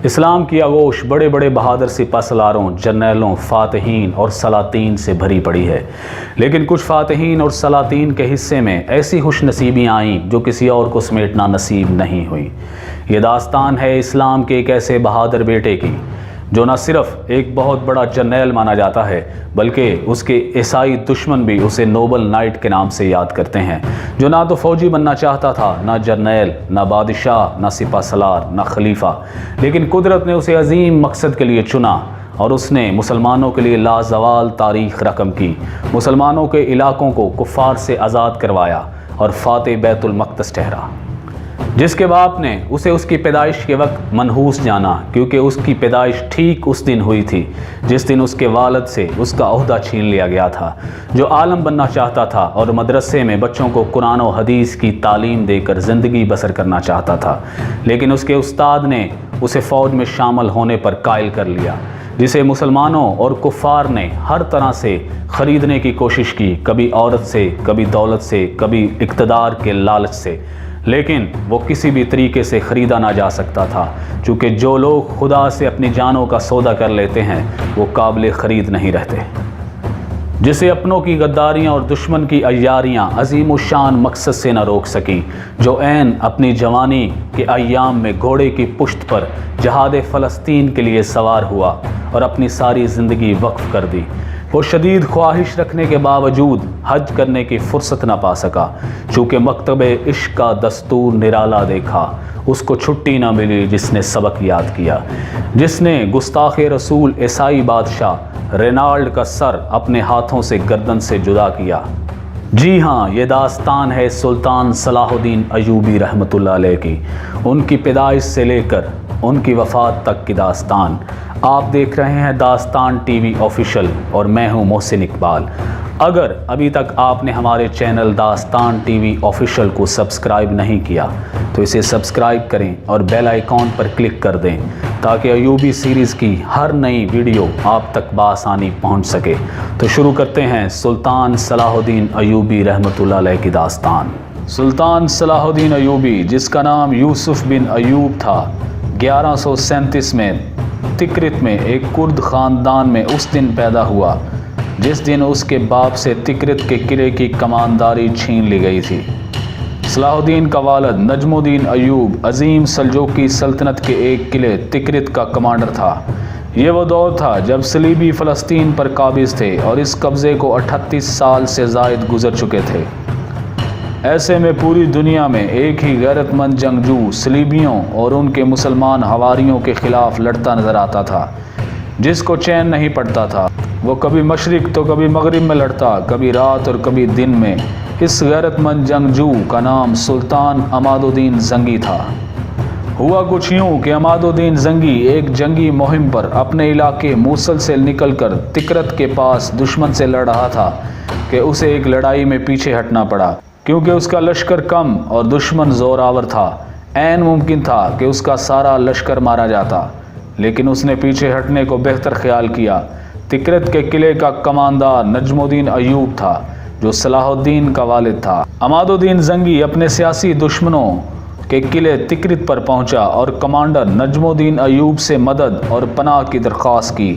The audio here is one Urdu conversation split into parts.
اسلام کی آغوش بڑے بڑے بہادر سپہ سالاروں، جرنیلوں، فاتحین اور سلاطین سے بھری پڑی ہے، لیکن کچھ فاتحین اور سلاطین کے حصے میں ایسی خوش نصیبیاں آئیں جو کسی اور کو سمیٹنا نصیب نہیں ہوئی۔ یہ داستان ہے اسلام کے ایک ایسے بہادر بیٹے کی جو نہ صرف ایک بہت بڑا جرنیل مانا جاتا ہے بلکہ اس کے عیسائی دشمن بھی اسے نوبل نائٹ کے نام سے یاد کرتے ہیں، جو نہ تو فوجی بننا چاہتا تھا، نہ جرنیل، نہ بادشاہ، نہ سپہ سالار، نہ خلیفہ، لیکن قدرت نے اسے عظیم مقصد کے لیے چنا اور اس نے مسلمانوں کے لیے لازوال تاریخ رقم کی، مسلمانوں کے علاقوں کو کفار سے آزاد کروایا اور فاتح بیت المقدس ٹھہرا، جس کے باپ نے اسے اس کی پیدائش کے وقت منحوس جانا، کیونکہ اس کی پیدائش ٹھیک اس دن ہوئی تھی جس دن اس کے والد سے اس کا عہدہ چھین لیا گیا تھا، جو عالم بننا چاہتا تھا اور مدرسے میں بچوں کو قرآن و حدیث کی تعلیم دے کر زندگی بسر کرنا چاہتا تھا، لیکن اس کے استاد نے اسے فوج میں شامل ہونے پر قائل کر لیا، جسے مسلمانوں اور کفار نے ہر طرح سے خریدنے کی کوشش کی، کبھی عورت سے، کبھی دولت سے، کبھی اقتدار کے لالچ سے، لیکن وہ کسی بھی طریقے سے خریدا نہ جا سکتا تھا، چونکہ جو لوگ خدا سے اپنی جانوں کا سودا کر لیتے ہیں وہ قابل خرید نہیں رہتے۔ جسے اپنوں کی غداریاں اور دشمن کی عیاریاں عظیم الشان مقصد سے نہ روک سکی، جو عین اپنی جوانی کے ایام میں گھوڑے کی پشت پر جہاد فلسطین کے لیے سوار ہوا اور اپنی ساری زندگی وقف کر دی، وہ شدید خواہش رکھنے کے باوجود حج کرنے کی فرصت نہ پا سکا، چونکہ مکتب عشق کا دستور نرالا دیکھا، اس کو چھٹی نہ ملی، جس نے سبق یاد کیا، جس نے گستاخ رسول عیسائی بادشاہ رینالڈ کا سر اپنے ہاتھوں سے گردن سے جدا کیا۔ جی ہاں، یہ داستان ہے سلطان صلاح الدین ایوبی رحمۃ اللہ علیہ کی، ان کی پیدائش سے لے کر ان کی وفات تک کی داستان۔ آپ دیکھ رہے ہیں داستان ٹی وی آفیشل اور میں ہوں محسن اقبال۔ اگر ابھی تک آپ نے ہمارے چینل داستان ٹی وی آفیشل کو سبسکرائب نہیں کیا تو اسے سبسکرائب کریں اور بیل آئیکن پر کلک کر دیں تاکہ ایوبی سیریز کی ہر نئی ویڈیو آپ تک بآسانی پہنچ سکے۔ تو شروع کرتے ہیں سلطان صلاح الدین ایوبی رحمۃ اللہ علیہ کی داستان۔ سلطان صلاح الدین ایوبی، جس کا نام یوسف بن ایوب تھا، 1137 میں تکرت میں ایک کرد خاندان میں اس دن پیدا ہوا جس دن اس کے باپ سے تکرت کے قلعے کی کمانداری چھین لی گئی تھی۔ صلاح الدین کا والد نجم الدین ایوب عظیم سلجوقی سلطنت کے ایک قلعے تکرت کا کمانڈر تھا۔ یہ وہ دور تھا جب صلیبی فلسطین پر قابض تھے اور اس قبضے کو 38 سال سے زائد گزر چکے تھے۔ ایسے میں پوری دنیا میں ایک ہی غیرت مند جنگجو صلیبیوں اور ان کے مسلمان حواریوں کے خلاف لڑتا نظر آتا تھا، جس کو چین نہیں پڑتا تھا۔ وہ کبھی مشرق تو کبھی مغرب میں لڑتا، کبھی رات اور کبھی دن میں۔ اس غیرت مند جنگجو کا نام سلطان عماد الدین زنگی تھا۔ ہوا کچھ یوں کہ عماد الدین زنگی ایک جنگی مہم پر اپنے علاقے موصل سے نکل کر تکرت کے پاس دشمن سے لڑ رہا تھا کہ اسے ایک لڑائی میں پیچھے ہٹنا پڑا، کیونکہ اس کا لشکر کم اور دشمن زور آور تھا۔ عین ممکن تھا کہ اس کا سارا لشکر مارا جاتا، لیکن اس نے پیچھے ہٹنے کو بہتر خیال کیا۔ تکرت کے قلعے کا کماندار نجم الدین ایوب تھا، جو صلاح الدین کا والد تھا۔ عماد الدین زنگی اپنے سیاسی دشمنوں کے قلعے تکرت پر پہنچا اور کمانڈر نجم الدین ایوب سے مدد اور پناہ کی درخواست کی۔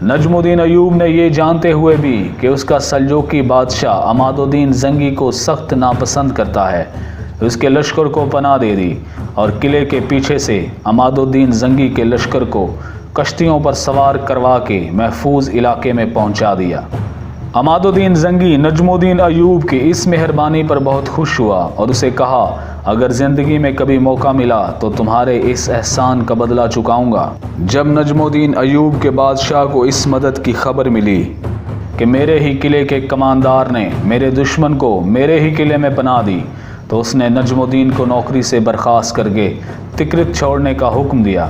نجم الدین ایوب نے یہ جانتے ہوئے بھی کہ اس کا سلجوقی بادشاہ عماد الدین زنگی کو سخت ناپسند کرتا ہے، اس کے لشکر کو پناہ دے دی اور قلعے کے پیچھے سے عماد الدین زنگی کے لشکر کو کشتیوں پر سوار کروا کے محفوظ علاقے میں پہنچا دیا۔ عماد الدین زنگی نجم الدین ایوب کی اس مہربانی پر بہت خوش ہوا اور اسے کہا، اگر زندگی میں کبھی موقع ملا تو تمہارے اس احسان کا بدلہ چکاؤں گا۔ جب نجم الدین ایوب کے بادشاہ کو اس مدد کی خبر ملی کہ میرے ہی قلعے کے کماندار نے میرے دشمن کو میرے ہی قلعے میں پناہ دی، تو اس نے نجم الدین کو نوکری سے برخاست کر کے تکرت چھوڑنے کا حکم دیا۔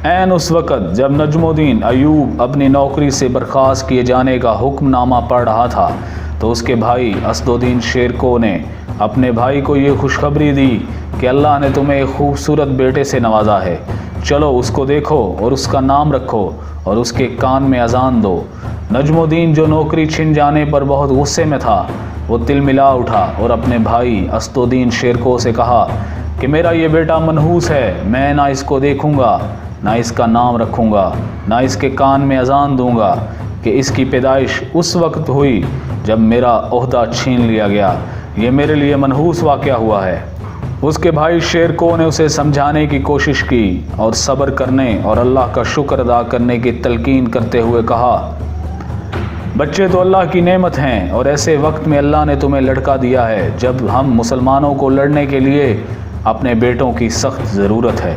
عین اس وقت جب نجم الدین ایوب اپنی نوکری سے برخاست کیے جانے کا حکم نامہ پڑھ رہا تھا تو اس کے بھائی اسد الدین شیرکو نے اپنے بھائی کو یہ خوشخبری دی کہ اللہ نے تمہیں ایک خوبصورت بیٹے سے نوازا ہے، چلو اس کو دیکھو اور اس کا نام رکھو اور اس کے کان میں اذان دو۔ نجم الدین، جو نوکری چھن جانے پر بہت غصے میں تھا، وہ تل ملا اٹھا اور اپنے بھائی اسد الدین شیرکو سے کہا کہ میرا یہ بیٹا منحوس ہے، میں نہ اس کو دیکھوں گا نہ اس کا نام رکھوں گا، نہ اس کے کان میں اذان دوں گا کہ اس کی پیدائش اس وقت ہوئی جب میرا عہدہ چھین لیا گیا۔ یہ میرے لیے منحوس واقعہ ہوا ہے۔ اس کے بھائی شیر کو نے اسے سمجھانے کی کوشش کی اور صبر کرنے اور اللہ کا شکر ادا کرنے کی تلقین کرتے ہوئے کہا، بچے تو اللہ کی نعمت ہیں، اور ایسے وقت میں اللہ نے تمہیں لڑکا دیا ہے جب ہم مسلمانوں کو لڑنے کے لیے اپنے بیٹوں کی سخت ضرورت ہے۔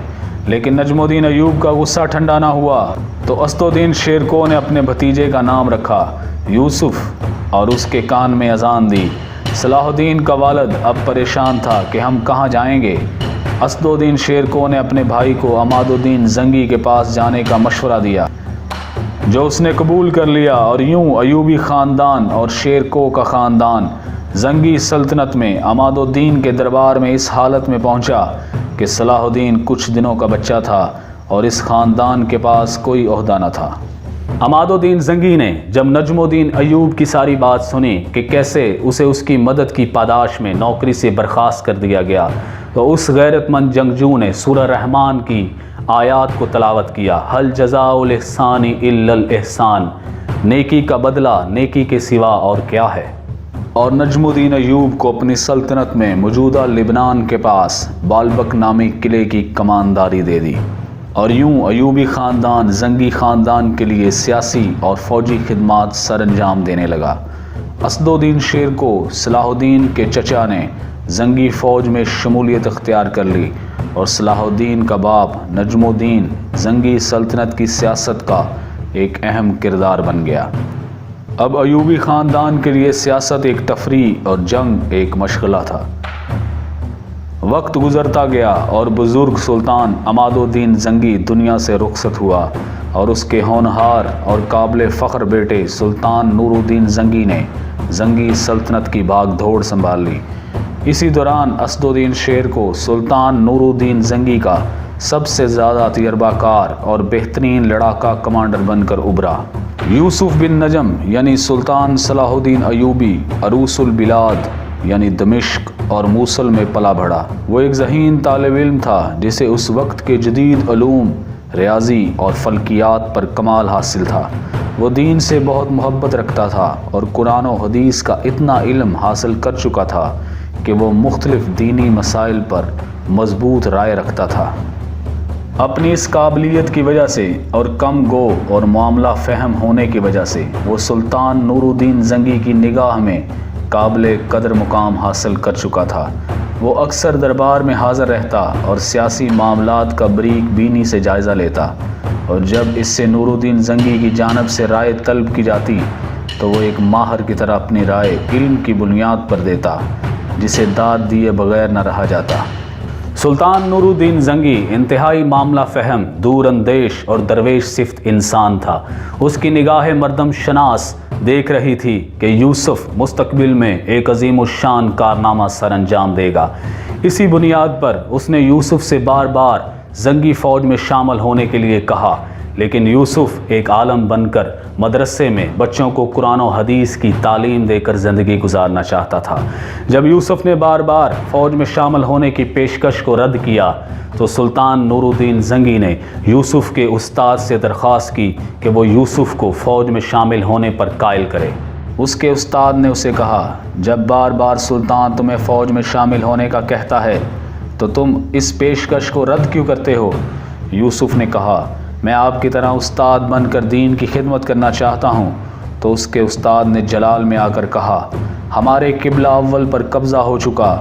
لیکن نجم الدین ایوب کا غصہ ٹھنڈا نہ ہوا تو اسد الدین شیر کو نے اپنے بھتیجے کا نام رکھا یوسف اور اس کے کان میں اذان دی۔ صلاح الدین کا والد اب پریشان تھا کہ ہم کہاں جائیں گے۔ اسد الدین شیر کو نے اپنے بھائی کو عماد الدین زنگی کے پاس جانے کا مشورہ دیا، جو اس نے قبول کر لیا، اور یوں ایوبی خاندان اور شیر کو کا خاندان زنگی سلطنت میں عماد الدین کے دربار میں اس حالت میں پہنچا کہ صلاح الدین کچھ دنوں کا بچہ تھا اور اس خاندان کے پاس کوئی عہدہ نہ تھا۔ عماد الدین زنگی نے جب نجم الدین ایوب کی ساری بات سنی کہ کیسے اسے اس کی مدد کی پاداش میں نوکری سے برخاست کر دیا گیا، تو اس غیرت مند جنگجو نے سورہ رحمان کی آیات کو تلاوت کیا، حل جزاء الاحسان الا الاحسان، نیکی کا بدلہ نیکی کے سوا اور کیا ہے، اور نجم الدین ایوب کو اپنی سلطنت میں موجودہ لبنان کے پاس بالبک نامی قلعے کی کمانداری دے دی، اور یوں ایوبی خاندان زنگی خاندان کے لیے سیاسی اور فوجی خدمات سر انجام دینے لگا۔ اسد الدین شیر کو صلاح الدین کے چچا نے زنگی فوج میں شمولیت اختیار کر لی، اور صلاح الدین کا باپ نجم الدین زنگی سلطنت کی سیاست کا ایک اہم کردار بن گیا۔ اب ایوبی خاندان کے لیے سیاست ایک تفریح اور جنگ ایک مشغلہ تھا۔ وقت گزرتا گیا اور بزرگ سلطان عماد الدین زنگی دنیا سے رخصت ہوا، اور اس کے ہونہار اور قابل فخر بیٹے سلطان نور الدین زنگی نے زنگی سلطنت کی بھاگ دوڑ سنبھال لی۔ اسی دوران اسد الدین شیر کو سلطان نور الدین زنگی کا سب سے زیادہ تجربہ کار اور بہترین لڑاکا کمانڈر بن کر ابھرا۔ یوسف بن نجم یعنی سلطان صلاح الدین ایوبی عروس البلاد یعنی دمشق اور موصل میں پلا بڑھا۔ وہ ایک ذہین طالب علم تھا جسے اس وقت کے جدید علوم، ریاضی اور فلکیات پر کمال حاصل تھا۔ وہ دین سے بہت محبت رکھتا تھا اور قرآن و حدیث کا اتنا علم حاصل کر چکا تھا کہ وہ مختلف دینی مسائل پر مضبوط رائے رکھتا تھا۔ اپنی اس قابلیت کی وجہ سے اور کم گو اور معاملہ فہم ہونے کی وجہ سے وہ سلطان نور الدین زنگی کی نگاہ میں قابل قدر مقام حاصل کر چکا تھا۔ وہ اکثر دربار میں حاضر رہتا اور سیاسی معاملات کا بریک بینی سے جائزہ لیتا، اور جب اس سے نور الدین زنگی کی جانب سے رائے طلب کی جاتی تو وہ ایک ماہر کی طرح اپنی رائے علم کی بنیاد پر دیتا، جسے داد دیے بغیر نہ رہا جاتا۔ سلطان نور الدین زنگی انتہائی معاملہ فہم، دور اندیش اور درویش صفت انسان تھا۔ اس کی نگاہ مردم شناس دیکھ رہی تھی کہ یوسف مستقبل میں ایک عظیم الشان کارنامہ سر انجام دے گا۔ اسی بنیاد پر اس نے یوسف سے بار بار زنگی فوج میں شامل ہونے کے لیے کہا، لیکن یوسف ایک عالم بن کر مدرسے میں بچوں کو قرآن و حدیث کی تعلیم دے کر زندگی گزارنا چاہتا تھا۔ جب یوسف نے بار بار فوج میں شامل ہونے کی پیشکش کو رد کیا تو سلطان نور الدین زنگی نے یوسف کے استاد سے درخواست کی کہ وہ یوسف کو فوج میں شامل ہونے پر قائل کرے۔ اس کے استاد نے اسے کہا، جب بار بار سلطان تمہیں فوج میں شامل ہونے کا کہتا ہے تو تم اس پیشکش کو رد کیوں کرتے ہو؟ یوسف نے کہا، میں آپ کی طرح استاد بن کر دین کی خدمت کرنا چاہتا ہوں۔ تو اس کے استاد نے جلال میں آ کر کہا، ہمارے قبلہ اول پر قبضہ ہو چکا،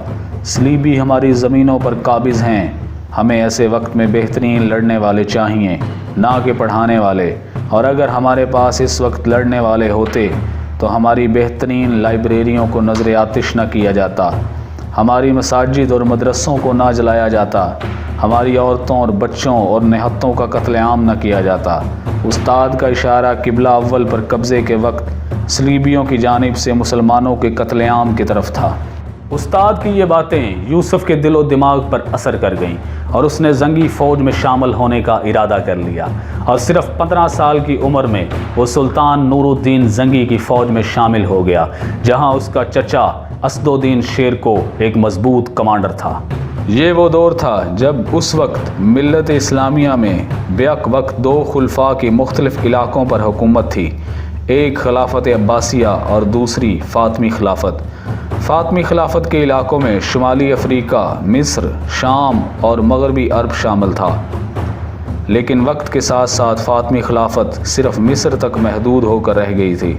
صلیبی ہماری زمینوں پر قابض ہیں، ہمیں ایسے وقت میں بہترین لڑنے والے چاہیے، نہ کہ پڑھانے والے، اور اگر ہمارے پاس اس وقت لڑنے والے ہوتے تو ہماری بہترین لائبریریوں کو نظر آتش نہ کیا جاتا، ہماری مساجد اور مدرسوں کو نہ جلایا جاتا، ہماری عورتوں اور بچوں اور نہتوں کا قتل عام نہ کیا جاتا۔ استاد کا اشارہ قبلہ اول پر قبضے کے وقت صلیبیوں کی جانب سے مسلمانوں کے قتل عام کی طرف تھا۔ استاد کی یہ باتیں یوسف کے دل و دماغ پر اثر کر گئیں اور اس نے زنگی فوج میں شامل ہونے کا ارادہ کر لیا، اور صرف 15 سال کی عمر میں وہ سلطان نور الدین زنگی کی فوج میں شامل ہو گیا، جہاں اس کا چچا اسد الدین شیر کو ایک مضبوط کمانڈر تھا۔ یہ وہ دور تھا جب اس وقت ملت اسلامیہ میں بیک وقت دو خلفاء کی مختلف علاقوں پر حکومت تھی، ایک خلافت عباسیہ اور دوسری فاطمی خلافت۔ فاطمی خلافت کے علاقوں میں شمالی افریقہ، مصر، شام اور مغربی عرب شامل تھا، لیکن وقت کے ساتھ ساتھ فاطمی خلافت صرف مصر تک محدود ہو کر رہ گئی تھی۔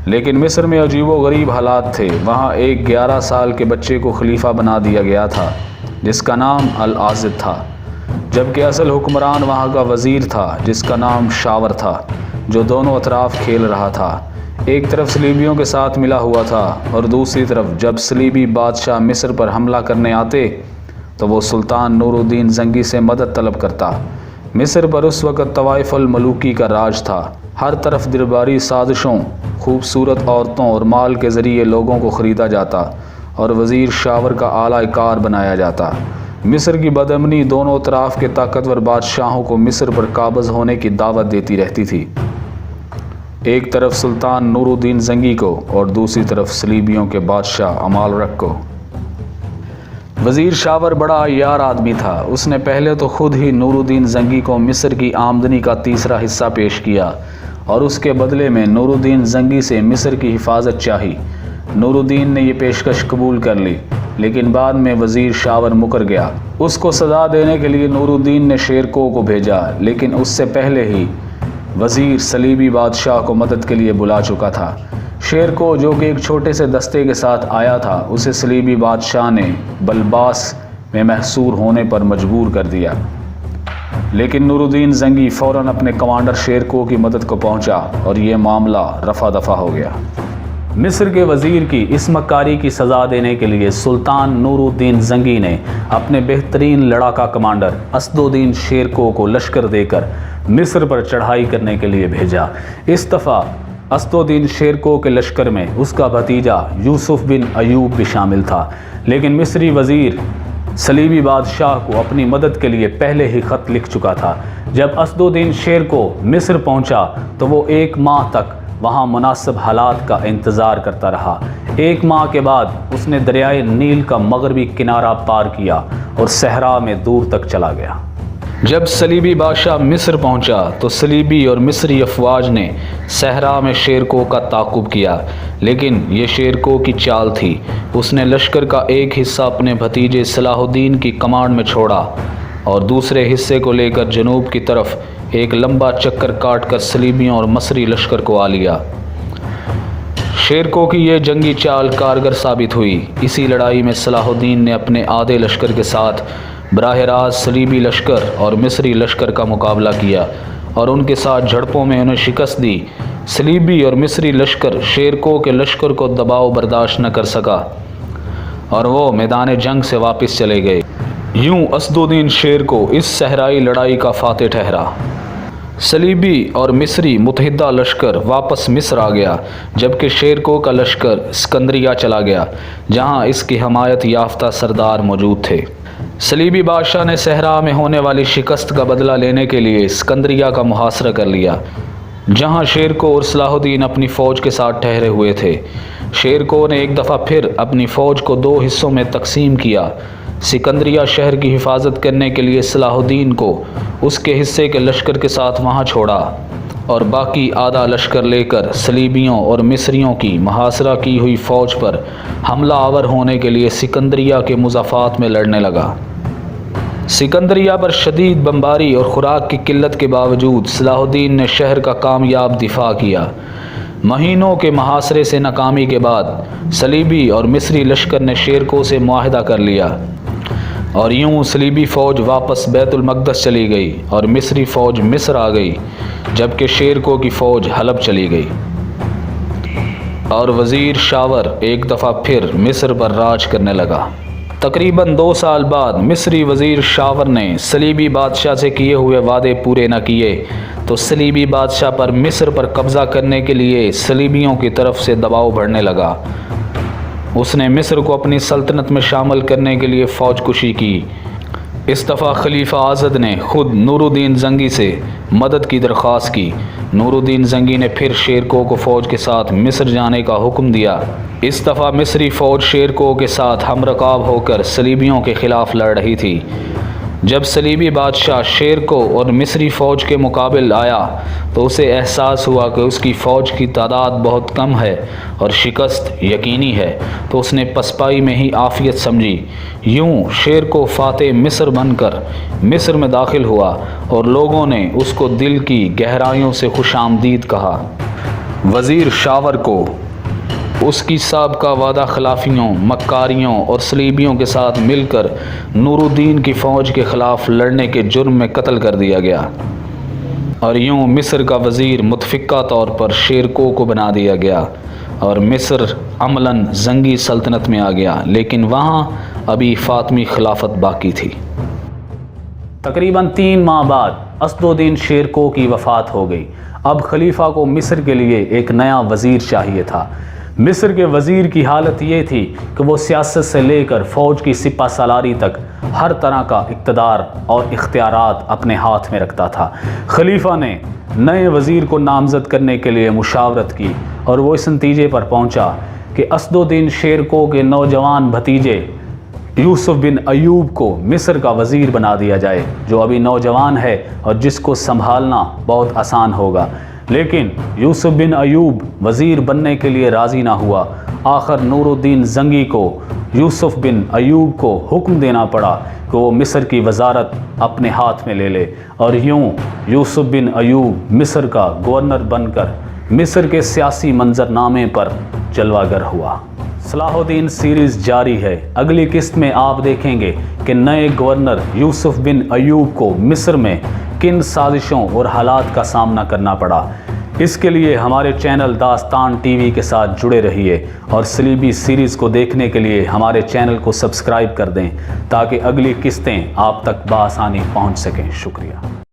لیکن مصر میں عجیب و غریب حالات تھے۔ وہاں ایک 11 سال کے بچے کو خلیفہ بنا دیا گیا تھا جس کا نام العاضد تھا، جبکہ اصل حکمران وہاں کا وزیر تھا جس کا نام شاور تھا، جو دونوں اطراف کھیل رہا تھا۔ ایک طرف صلیبیوں کے ساتھ ملا ہوا تھا اور دوسری طرف جب صلیبی بادشاہ مصر پر حملہ کرنے آتے تو وہ سلطان نور الدین زنگی سے مدد طلب کرتا۔ مصر پر اس وقت طوائف الملوکی کا راج تھا۔ ہر طرف درباری سازشوں، خوبصورت عورتوں اور مال کے ذریعے لوگوں کو خریدا جاتا اور وزیر شاور کا اعلی کار بنایا جاتا۔ مصر کی بدامنی دونوں اطراف کے طاقتور بادشاہوں کو مصر پر قابض ہونے کی دعوت دیتی رہتی تھی، ایک طرف سلطان نور الدین زنگی کو اور دوسری طرف صلیبیوں کے بادشاہ امالرک کو۔ وزیر شاور بڑا عیار آدمی تھا۔ اس نے پہلے تو خود ہی نور الدین زنگی کو مصر کی آمدنی کا تیسرا حصہ پیش کیا اور اس کے بدلے میں نور الدین زنگی سے مصر کی حفاظت چاہی۔ نور الدین نے یہ پیشکش قبول کر لی، لیکن بعد میں وزیر شاور مکر گیا۔ اس کو سزا دینے کے لیے نور الدین نے شیرکوہ کو بھیجا، لیکن اس سے پہلے ہی وزیر صلیبی بادشاہ کو مدد کے لیے بلا چکا تھا۔ شیرکوہ جو کہ ایک چھوٹے سے دستے کے ساتھ آیا تھا، اسے صلیبی بادشاہ نے بلباس میں محصور ہونے پر مجبور کر دیا، لیکن نور الدین زنگی فوراً اپنے کمانڈر شیرکوہ کی مدد کو پہنچا اور یہ معاملہ رفع دفع ہو گیا۔ مصر کے وزیر کی اس مکاری کی سزا دینے کے لیے سلطان نور الدین زنگی نے اپنے بہترین لڑاکا کمانڈر اسد الدین شیرکوہ کو لشکر دے کر مصر پر چڑھائی کرنے کے لیے بھیجا۔ اس دفعہ اسد الدین شیرکوہ کے لشکر میں اس کا بھتیجا یوسف بن ایوب بھی شامل تھا، لیکن مصری وزیر صلیبی بادشاہ کو اپنی مدد کے لیے پہلے ہی خط لکھ چکا تھا۔ جب اسد الدین شیرکوہ مصر پہنچا تو وہ 1 ماہ تک وہاں مناسب حالات کا انتظار کرتا رہا۔ 1 ماہ کے بعد اس نے دریائے نیل کا مغربی کنارہ پار کیا اور صحرا میں دور تک چلا گیا۔ جب صلیبی بادشاہ مصر پہنچا تو صلیبی اور مصری افواج نے صحرا میں شیرکوہ کا تعاقب کیا، لیکن یہ شیرکوہ کی چال تھی۔ اس نے لشکر کا ایک حصہ اپنے بھتیجے صلاح الدین کی کمانڈ میں چھوڑا اور دوسرے حصے کو لے کر جنوب کی طرف ایک لمبا چکر کاٹ کر صلیبیوں اور مصری لشکر کو آ لیا۔ شیرکوہ کی یہ جنگی چال کارگر ثابت ہوئی۔ اسی لڑائی میں صلاح الدین نے اپنے آدھے لشکر کے ساتھ براہ راست صلیبی لشکر اور مصری لشکر کا مقابلہ کیا اور ان کے ساتھ جھڑپوں میں انہیں شکست دی۔ صلیبی اور مصری لشکر شیرکوہ کے لشکر کو دباؤ برداشت نہ کر سکا اور وہ میدان جنگ سے واپس چلے گئے۔ یوں اسد الدین شیرکوہ اس صحرائی لڑائی کا فاتح ٹھہرا۔ صلیبی اور مصری متحدہ لشکر واپس مصر آ گیا، جبکہ شیرکوہ کا لشکر اسکندریہ چلا گیا، جہاں اس کی حمایت یافتہ سردار موجود تھے۔ صلیبی بادشاہ نے صحرا میں ہونے والی شکست کا بدلہ لینے کے لیے اسکندریہ کا محاصرہ کر لیا، جہاں شیرکوہ اور صلاح الدین اپنی فوج کے ساتھ ٹھہرے ہوئے تھے۔ شیرکوہ نے ایک دفعہ پھر اپنی فوج کو 2 حصوں میں تقسیم کیا۔ سکندریہ شہر کی حفاظت کرنے کے لیے صلاح الدین کو اس کے حصے کے لشکر کے ساتھ وہاں چھوڑا اور باقی آدھا لشکر لے کر صلیبیوں اور مصریوں کی محاصرہ کی ہوئی فوج پر حملہ آور ہونے کے لیے سکندریہ کے مضافات میں لڑنے لگا۔ سکندریہ پر شدید بمباری اور خوراک کی قلت کے باوجود صلاح الدین نے شہر کا کامیاب دفاع کیا۔ مہینوں کے محاصرے سے ناکامی کے بعد صلیبی اور مصری لشکر نے شیرکوہ سے معاہدہ کر لیا اور یوں صلیبی فوج واپس بیت المقدس چلی گئی اور مصری فوج مصر آ گئی، جبکہ شیرکوہ کی فوج حلب چلی گئی اور وزیر شاور ایک دفعہ پھر مصر پر راج کرنے لگا۔ تقریباً 2 سال بعد مصری وزیر شاور نے صلیبی بادشاہ سے کیے ہوئے وعدے پورے نہ کیے تو صلیبی بادشاہ پر مصر پر قبضہ کرنے کے لیے صلیبیوں کی طرف سے دباؤ بڑھنے لگا۔ اس نے مصر کو اپنی سلطنت میں شامل کرنے کے لیے فوج کشی کی۔ اس دفعہ خلیفہ آزد نے خود نور الدین زنگی سے مدد کی درخواست کی۔ نور الدین زنگی نے پھر شیر کوہ کو فوج کے ساتھ مصر جانے کا حکم دیا۔ اس دفعہ مصری فوج شیر کوہ کے ساتھ ہم رکاب ہو کر صلیبیوں کے خلاف لڑ رہی تھی۔ جب صلیبی بادشاہ شیر کوہ اور مصری فوج کے مقابل آیا تو اسے احساس ہوا کہ اس کی فوج کی تعداد بہت کم ہے اور شکست یقینی ہے، تو اس نے پسپائی میں ہی عافیت سمجھی۔ یوں شیر کوہ فاتح مصر بن کر مصر میں داخل ہوا اور لوگوں نے اس کو دل کی گہرائیوں سے خوش آمدید کہا۔ وزیر شاور کو اس کی سابقہ وعدہ خلافیوں، مکاریوں اور صلیبیوں کے ساتھ مل کر نور الدین کی فوج کے خلاف لڑنے کے جرم میں قتل کر دیا گیا، اور یوں مصر کا وزیر متفقہ طور پر شیر کوہ کو بنا دیا گیا اور مصر عملاً زنگی سلطنت میں آ گیا، لیکن وہاں ابھی فاطمی خلافت باقی تھی۔ تقریباً 3 ماہ بعد اسد الدین شیر کوہ کی وفات ہو گئی۔ اب خلیفہ کو مصر کے لیے ایک نیا وزیر چاہیے تھا۔ مصر کے وزیر کی حالت یہ تھی کہ وہ سیاست سے لے کر فوج کی سپہ سالاری تک ہر طرح کا اقتدار اور اختیارات اپنے ہاتھ میں رکھتا تھا۔ خلیفہ نے نئے وزیر کو نامزد کرنے کے لیے مشاورت کی اور وہ اس نتیجے پر پہنچا کہ اسد الدین شیر کوہ کے نوجوان بھتیجے یوسف بن ایوب کو مصر کا وزیر بنا دیا جائے، جو ابھی نوجوان ہے اور جس کو سنبھالنا بہت آسان ہوگا۔ لیکن یوسف بن ایوب وزیر بننے کے لیے راضی نہ ہوا۔ آخر نور الدین زنگی کو یوسف بن ایوب کو حکم دینا پڑا کہ وہ مصر کی وزارت اپنے ہاتھ میں لے لے، اور یوں یوسف بن ایوب مصر کا گورنر بن کر مصر کے سیاسی منظرنامے پر جلوہ گر ہوا۔ صلاح الدین سیریز جاری ہے۔ اگلی قسط میں آپ دیکھیں گے کہ نئے گورنر یوسف بن ایوب کو مصر میں کن سازشوں اور حالات کا سامنا کرنا پڑا۔ اس کے لیے ہمارے چینل داستان ٹی وی کے ساتھ جڑے رہیے اور صلیبی سیریز کو دیکھنے کے لیے ہمارے چینل کو سبسکرائب کر دیں تاکہ اگلی قسطیں آپ تک بآسانی پہنچ سکیں۔ شکریہ۔